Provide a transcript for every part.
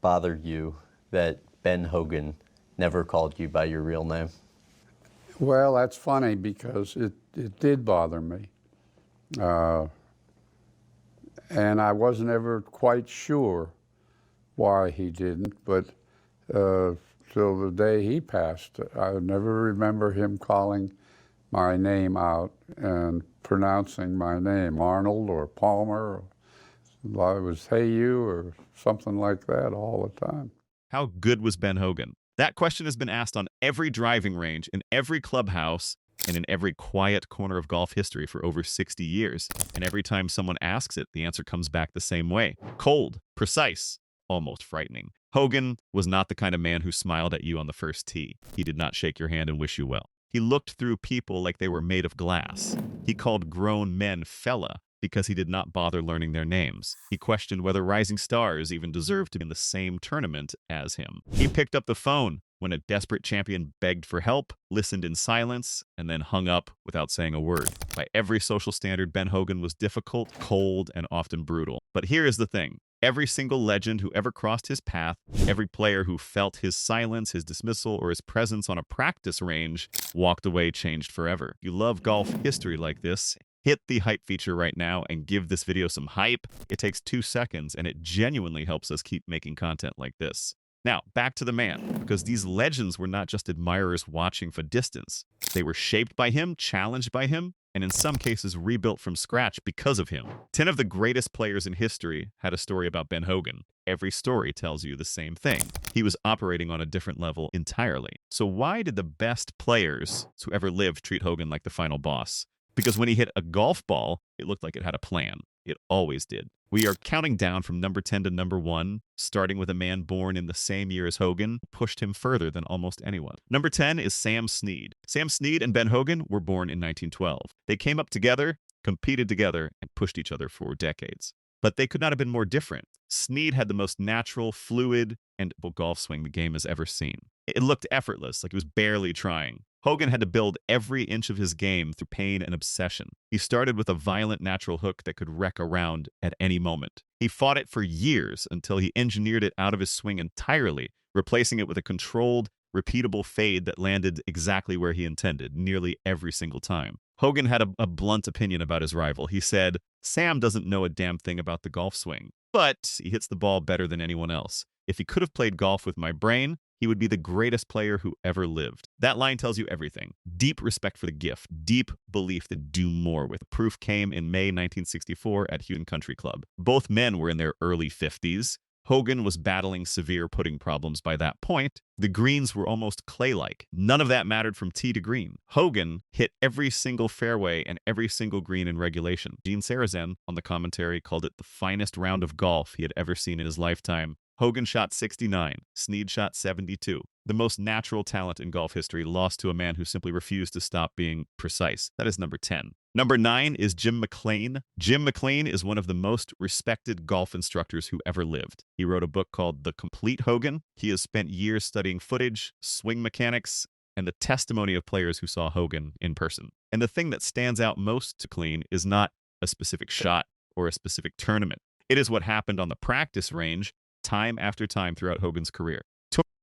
bothered you that Ben Hogan never called you by your real name? Well, that's funny because it did bother me. And I wasn't ever quite sure why he didn't, but till the day he passed, I never remember him calling my name out and pronouncing my name, Arnold or Palmer. Or it was hey you or something like that all the time. How good was Ben Hogan? That question has been asked on every driving range, in every clubhouse, and in every quiet corner of golf history for over 60 years. And every time someone asks it, the answer comes back the same way. Cold, precise, almost frightening. Hogan was not the kind of man who smiled at you on the first tee. He did not shake your hand and wish you well. He looked through people like they were made of glass. He called grown men fella because he did not bother learning their names. He questioned whether rising stars even deserved to be in the same tournament as him. He picked up the phone when a desperate champion begged for help, listened in silence, and then hung up without saying a word. By every social standard, Ben Hogan was difficult, cold, and often brutal. But here is the thing. Every single legend who ever crossed his path, every player who felt his silence, his dismissal, or his presence on a practice range walked away changed forever. If you love golf history like this, hit the hype feature right now and give this video some hype. It takes 2 seconds, and it genuinely helps us keep making content like this. Now, back to the man, because these legends were not just admirers watching from distance. They were shaped by him, challenged by him, and in some cases rebuilt from scratch because of him. 10 of the greatest players in history had a story about Ben Hogan. Every story tells you the same thing. He was operating on a different level entirely. So why did the best players who ever lived treat Hogan like the final boss? Because when he hit a golf ball, it looked like it had a plan. It always did. We are counting down from number 10 to number 1, starting with a man born in the same year as Hogan, pushed him further than almost anyone. Number 10 is Sam Snead. Sam Snead and Ben Hogan were born in 1912. They came up together, competed together, and pushed each other for decades. But they could not have been more different. Snead had the most natural, fluid, and golf swing the game has ever seen. It looked effortless, like he was barely trying. Hogan had to build every inch of his game through pain and obsession. He started with a violent natural hook that could wreck a round at any moment. He fought it for years until he engineered it out of his swing entirely, replacing it with a controlled, repeatable fade that landed exactly where he intended, nearly every single time. Hogan had a blunt opinion about his rival. He said, "Sam doesn't know a damn thing about the golf swing, but he hits the ball better than anyone else. If he could have played golf with my brain, he would be the greatest player who ever lived." That line tells you everything. Deep respect for the gift, deep belief to do more with. Proof came in May 1964 at Houston Country Club. Both men were in their early 50s. Hogan was battling severe putting problems by that point. The greens were almost clay-like. None of that mattered from tee to green. Hogan hit every single fairway and every single green in regulation. Gene Sarazen, on the commentary, called it the finest round of golf he had ever seen in his lifetime. Hogan shot 69. Snead shot 72. The most natural talent in golf history lost to a man who simply refused to stop being precise. That is number 10. Number 9 is Jim McLean. Jim McLean is one of the most respected golf instructors who ever lived. He wrote a book called The Complete Hogan. He has spent years studying footage, swing mechanics, and the testimony of players who saw Hogan in person. And the thing that stands out most to McLean is not a specific shot or a specific tournament. It is what happened on the practice range time after time throughout Hogan's career.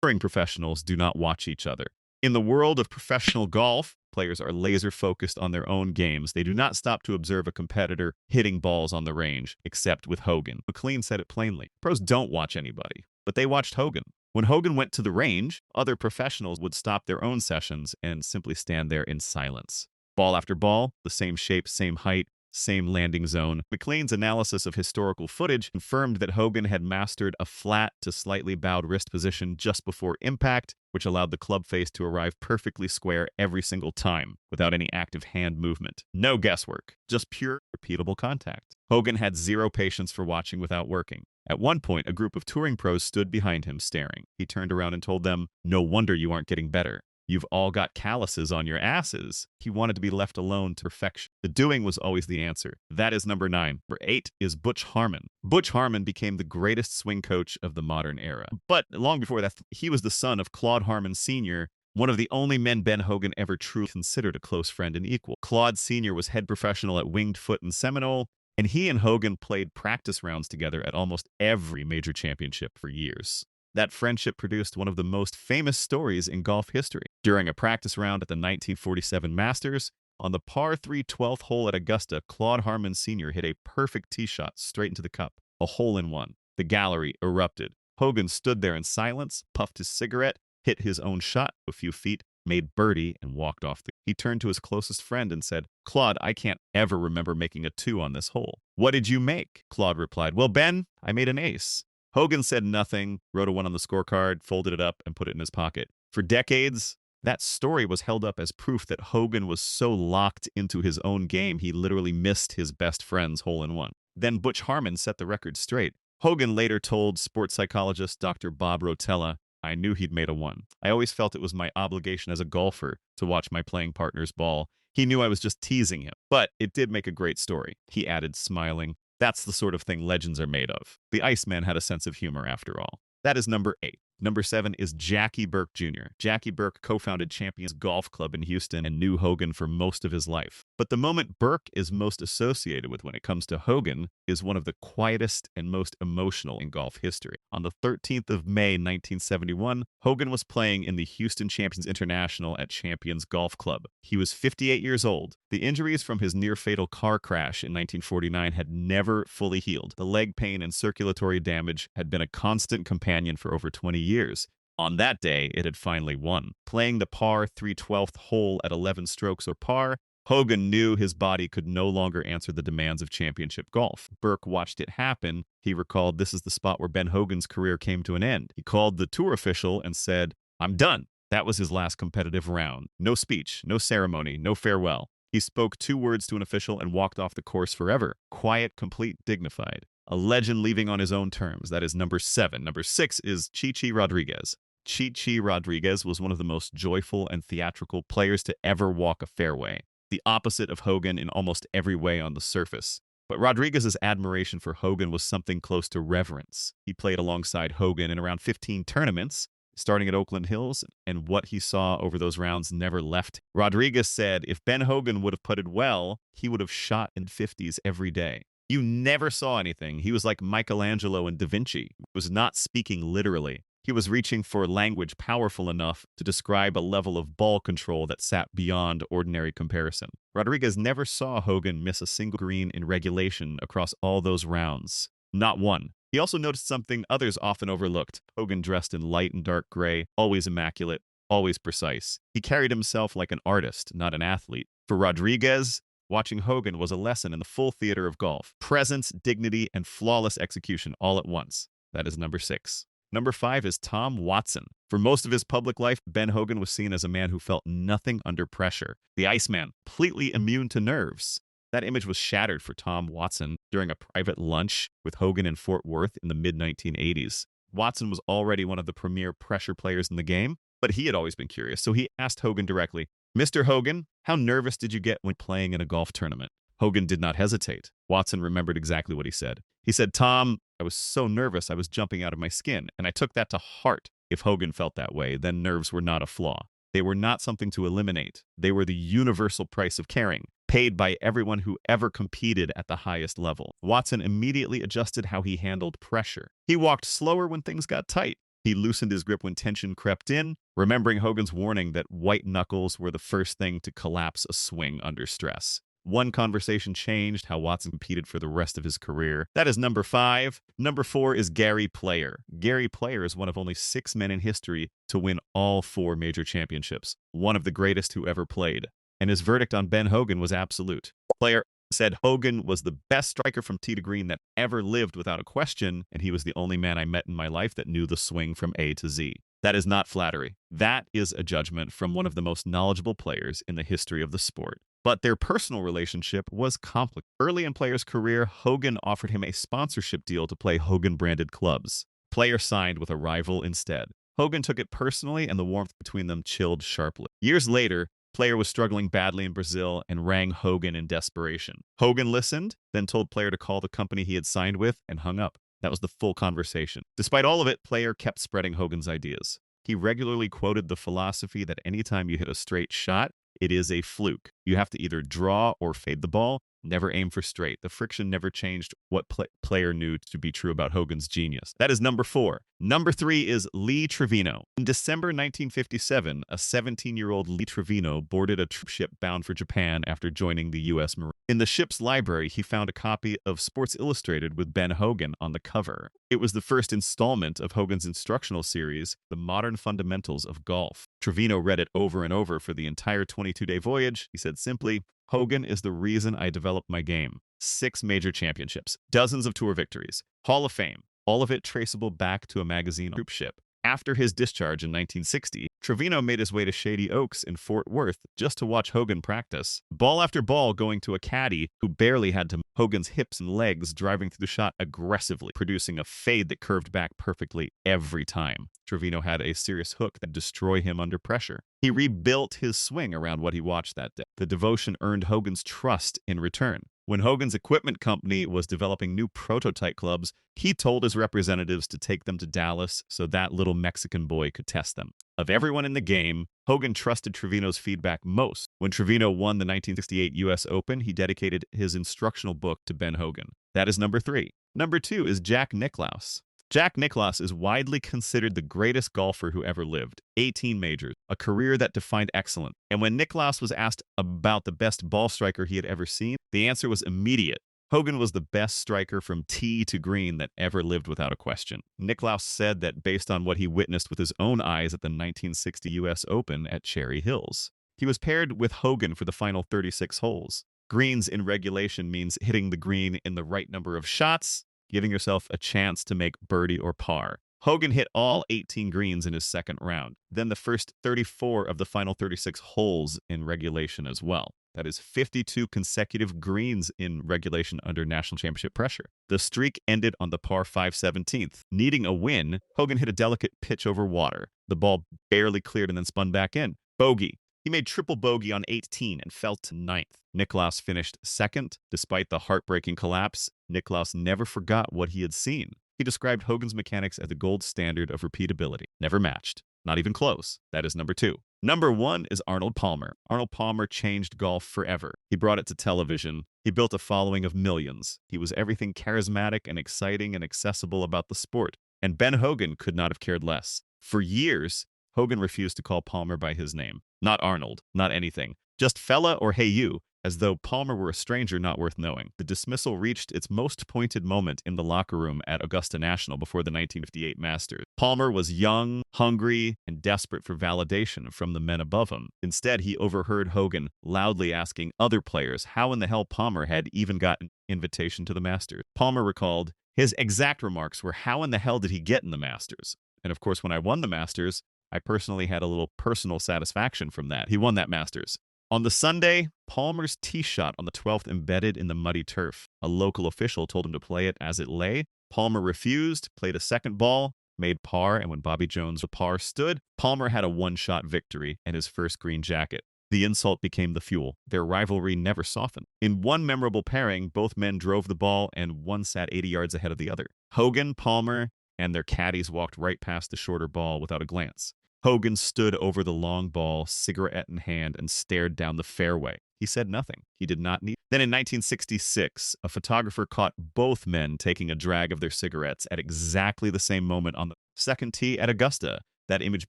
Touring professionals do not watch each other. In the world of professional golf, players are laser focused on their own games. They do not stop to observe a competitor hitting balls on the range, except with Hogan. McLean said it plainly. Pros don't watch anybody, but they watched Hogan. When Hogan went to the range, other professionals would stop their own sessions and simply stand there in silence. Ball after ball, the same shape, same height, same landing zone. McLean's analysis of historical footage confirmed that Hogan had mastered a flat to slightly bowed wrist position just before impact, which allowed the club face to arrive perfectly square every single time, without any active hand movement. No guesswork, just pure, repeatable contact. Hogan had zero patience for watching without working. At one point, a group of touring pros stood behind him, staring. He turned around and told them, "No wonder you aren't getting better. You've all got calluses on your asses." He wanted to be left alone to perfection. The doing was always the answer. That is number 9. Number 8 is Butch Harmon. Butch Harmon became the greatest swing coach of the modern era. But long before that, he was the son of Claude Harmon Sr., one of the only men Ben Hogan ever truly considered a close friend and equal. Claude Sr. was head professional at Winged Foot and Seminole, and he and Hogan played practice rounds together at almost every major championship for years. That friendship produced one of the most famous stories in golf history. During a practice round at the 1947 Masters, on the par 3 12th hole at Augusta, Claude Harmon Sr. hit a perfect tee shot straight into the cup, a hole-in-one. The gallery erupted. Hogan stood there in silence, puffed his cigarette, hit his own shot a few feet, made birdie, and walked off. He turned to his closest friend and said, "Claude, I can't ever remember making a 2 on this hole." "What did you make?" Claude replied. "Well, Ben, I made an ace." Hogan said nothing, wrote a 1 on the scorecard, folded it up, and put it in his pocket. For decades, that story was held up as proof that Hogan was so locked into his own game he literally missed his best friend's hole-in-one. Then Butch Harmon set the record straight. Hogan later told sports psychologist Dr. Bob Rotella, "I knew he'd made a 1. I always felt it was my obligation as a golfer to watch my playing partner's ball. He knew I was just teasing him. But it did make a great story," he added, smiling. That's the sort of thing legends are made of. The Iceman had a sense of humor after all. That is number 8. Number 7 is Jackie Burke Jr. Jackie Burke co-founded Champions Golf Club in Houston and knew Hogan for most of his life. But the moment Burke is most associated with when it comes to Hogan is one of the quietest and most emotional in golf history. On the 13th of May, 1971, Hogan was playing in the Houston Champions International at Champions Golf Club. He was 58 years old. The injuries from his near-fatal car crash in 1949 had never fully healed. The leg pain and circulatory damage had been a constant companion for over 20 years. On that day, it had finally won. Playing the par 3 12th hole at 11 strokes or par, Hogan knew his body could no longer answer the demands of championship golf. Burke watched it happen. He recalled, "This is the spot where Ben Hogan's career came to an end." He called the tour official and said, "I'm done." That was his last competitive round. No speech, no ceremony, no farewell. He spoke 2 words to an official and walked off the course forever. Quiet, complete, dignified. A legend leaving on his own terms. That is number 7. Number 6 is Chi-Chi Rodriguez. Chi-Chi Rodriguez was one of the most joyful and theatrical players to ever walk a fairway. The opposite of Hogan in almost every way on the surface. But Rodriguez's admiration for Hogan was something close to reverence. He played alongside Hogan in around 15 tournaments, starting at Oakland Hills, and what he saw over those rounds never left. Rodriguez said if Ben Hogan would have putted well, he would have shot in 50s every day. You never saw anything. He was like Michelangelo and Da Vinci. He was not speaking literally. He was reaching for language powerful enough to describe a level of ball control that sat beyond ordinary comparison. Rodriguez never saw Hogan miss a single green in regulation across all those rounds. Not one. He also noticed something others often overlooked. Hogan dressed in light and dark gray, always immaculate, always precise. He carried himself like an artist, not an athlete. For Rodriguez, watching Hogan was a lesson in the full theater of golf. Presence, dignity, and flawless execution all at once. That is number 6. Number 5 is Tom Watson. For most of his public life, Ben Hogan was seen as a man who felt nothing under pressure. The Iceman, completely immune to nerves. That image was shattered for Tom Watson during a private lunch with Hogan in Fort Worth in the mid-1980s. Watson was already one of the premier pressure players in the game, but he had always been curious, so he asked Hogan directly, "Mr. Hogan, how nervous did you get when playing in a golf tournament?" Hogan did not hesitate. Watson remembered exactly what he said. He said, "Tom, I was so nervous I was jumping out of my skin, and I took that to heart." If Hogan felt that way, then nerves were not a flaw. They were not something to eliminate. They were the universal price of caring, paid by everyone who ever competed at the highest level. Watson immediately adjusted how he handled pressure. He walked slower when things got tight. He loosened his grip when tension crept in, remembering Hogan's warning that white knuckles were the first thing to collapse a swing under stress. One conversation changed how Watson competed for the rest of his career. That is number 5. Number 4 is Gary Player. Gary Player is one of only 6 men in history to win all 4 major championships, one of the greatest who ever played. And his verdict on Ben Hogan was absolute. Player said Hogan was the best striker from tee to green that ever lived without a question, and he was the only man I met in my life that knew the swing from A to Z. That is not flattery. That is a judgment from one of the most knowledgeable players in the history of the sport. But their personal relationship was complicated. Early in Player's career, Hogan offered him a sponsorship deal to play Hogan-branded clubs. Player signed with a rival instead. Hogan took it personally, and the warmth between them chilled sharply. Years later, Player was struggling badly in Brazil and rang Hogan in desperation. Hogan listened, then told Player to call the company he had signed with, and hung up. That was the full conversation. Despite all of it, Player kept spreading Hogan's ideas. He regularly quoted the philosophy that anytime you hit a straight shot, it is a fluke. You have to either draw or fade the ball. never aimed for straight. The friction never changed what player knew to be true about Hogan's genius. That is number 4. Number 3 is Lee Trevino. In December 1957, a 17-year-old Lee Trevino boarded a troop ship bound for Japan after joining the U.S. Marines. In the ship's library, he found a copy of Sports Illustrated with Ben Hogan on the cover. It was the first installment of Hogan's instructional series, The Modern Fundamentals of Golf. Trevino read it over and over for the entire 22-day voyage. He said simply, "Hogan is the reason I developed my game. 6 major championships, dozens of tour victories, Hall of Fame, all of it traceable back to a magazine troop ship." After his discharge in 1960, Trevino made his way to Shady Oaks in Fort Worth just to watch Hogan practice. Ball after ball going to a caddy who barely had to Hogan's hips and legs, driving through the shot aggressively, producing a fade that curved back perfectly every time. Trevino had a serious hook that destroyed him under pressure. He rebuilt his swing around what he watched that day. The devotion earned Hogan's trust in return. When Hogan's equipment company was developing new prototype clubs, he told his representatives to take them to Dallas so that little Mexican boy could test them. Of everyone in the game, Hogan trusted Trevino's feedback most. When Trevino won the 1968 U.S. Open, he dedicated his instructional book to Ben Hogan. That is number 3. Number 2 is Jack Nicklaus. Jack Nicklaus is widely considered the greatest golfer who ever lived. 18 majors, a career that defined excellence. And when Nicklaus was asked about the best ball striker he had ever seen, the answer was immediate. Hogan was the best striker from tee to green that ever lived without a question. Nicklaus said that based on what he witnessed with his own eyes at the 1960 U.S. Open at Cherry Hills. He was paired with Hogan for the final 36 holes. Greens in regulation means hitting the green in the right number of shots, giving yourself a chance to make birdie or par. Hogan hit all 18 greens in his second round, then the first 34 of the final 36 holes in regulation as well. That is 52 consecutive greens in regulation under national championship pressure. The streak ended on the par 5 17th. Needing a win, Hogan hit a delicate pitch over water. The ball barely cleared and then spun back in. Bogey. He made triple bogey on 18 and fell to 9th. Nicklaus finished second. Despite the heartbreaking collapse, Nicklaus never forgot what he had seen. He described Hogan's mechanics as the gold standard of repeatability. Never matched. Not even close. That is number 2. Number 1 is Arnold Palmer. Arnold Palmer changed golf forever. He brought it to television. He built a following of millions. He was everything charismatic and exciting and accessible about the sport. And Ben Hogan could not have cared less. For years, Hogan refused to call Palmer by his name. Not Arnold, not anything. Just fella or hey you, as though Palmer were a stranger not worth knowing. The dismissal reached its most pointed moment in the locker room at Augusta National before the 1958 Masters. Palmer was young, hungry, and desperate for validation from the men above him. Instead, he overheard Hogan loudly asking other players how in the hell Palmer had even gotten an invitation to the Masters. Palmer recalled, his exact remarks were, how in the hell did he get in the Masters? And of course, when I won the Masters, I personally had a little personal satisfaction from that. He won that Masters. On the Sunday, Palmer's tee shot on the 12th embedded in the muddy turf. A local official told him to play it as it lay. Palmer refused, played a second ball, made par, and when Bobby Jones' par stood, Palmer had a one-shot victory and his first green jacket. The insult became the fuel. Their rivalry never softened. In one memorable pairing, both men drove the ball and one sat 80 yards ahead of the other. Hogan, Palmer, and their caddies walked right past the shorter ball without a glance. Hogan stood over the long ball, cigarette in hand, and stared down the fairway. He said nothing. He did not need. Then in 1966, a photographer caught both men taking a drag of their cigarettes at exactly the same moment on the second tee at Augusta. That image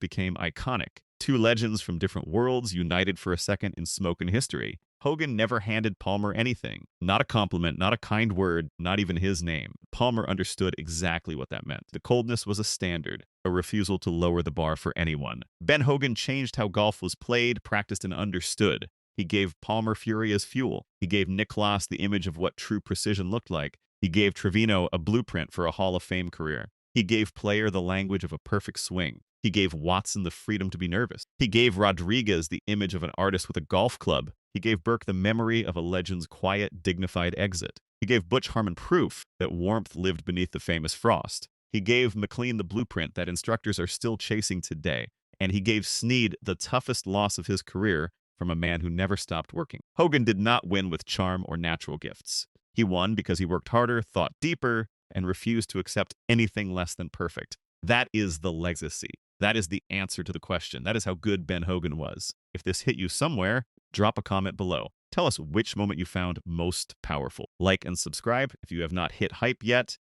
became iconic. Two legends from different worlds united for a second in smoke and history. Hogan never handed Palmer anything. Not a compliment, not a kind word, not even his name. Palmer understood exactly what that meant. The coldness was a standard, a refusal to lower the bar for anyone. Ben Hogan changed how golf was played, practiced, and understood. He gave Palmer fury as fuel. He gave Nicklaus the image of what true precision looked like. He gave Trevino a blueprint for a Hall of Fame career. He gave Player the language of a perfect swing. He gave Watson the freedom to be nervous. He gave Rodriguez the image of an artist with a golf club. He gave Burke the memory of a legend's quiet, dignified exit. He gave Butch Harmon proof that warmth lived beneath the famous frost. He gave McLean the blueprint that instructors are still chasing today. And he gave Snead the toughest loss of his career from a man who never stopped working. Hogan did not win with charm or natural gifts. He won because he worked harder, thought deeper, and refused to accept anything less than perfect. That is the legacy. That is the answer to the question. That is how good Ben Hogan was. If this hit you somewhere, drop a comment below. Tell us which moment you found most powerful. Like and subscribe if you have not hit hype yet.